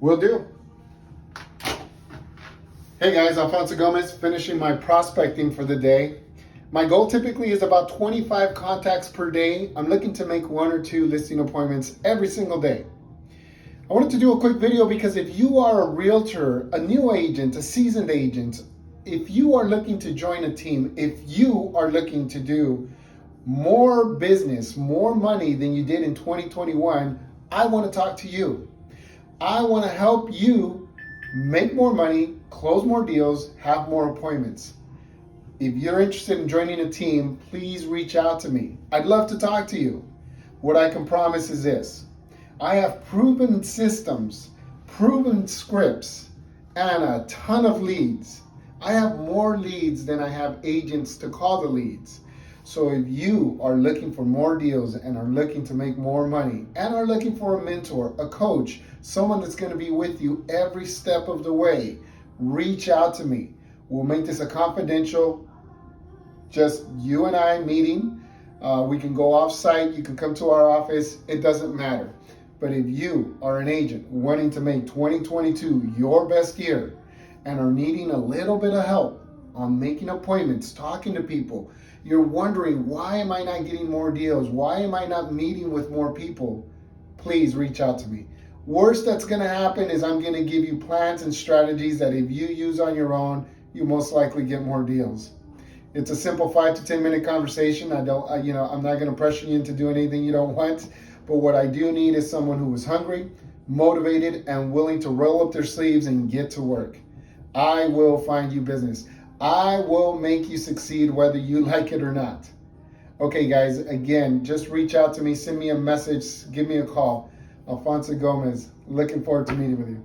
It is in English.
Will do. Hey guys, Alfonso Gomez, finishing my prospecting for the day. My goal typically is about 25 contacts per day. I'm looking to make 1 or 2 listing appointments every single day. I wanted to do a quick video because if you are a realtor, a new agent, a seasoned agent, if you are looking to join a team, if you are looking to do more business, more money than you did in 2021, I want to talk to you. I want to help you make more money, close more deals, have more appointments. If you're interested in joining a team, please reach out to me. I'd love to talk to you. What I can promise is this. I have proven systems, proven scripts, and a ton of leads. I have more leads than I have agents to call the leads. So if you are looking for more deals and are looking to make more money and are looking for a mentor, a coach, someone that's going to be with you every step of the way, reach out to me. We'll make this a confidential, just you and I meeting. We can go off site. You can come to our office. It doesn't matter. But if you are an agent wanting to make 2022 your best year and are needing a little bit of help on making appointments, talking to people, you're wondering, why am I not getting more deals? Why am I not meeting with more people? Please reach out to me. Worst that's going to happen is I'm going to give you plans and strategies that if you use on your own, you most likely get more deals. It's a simple 5 to 10 minute conversation. I'm not going to pressure you into doing anything you don't want. But what I do need is someone who is hungry, motivated, and willing to roll up their sleeves and get to work. I will find you business. I will make you succeed whether you like it or not. Okay, guys, again, just reach out to me, send me a message, give me a call. Alfonso Gomez, looking forward to meeting with you.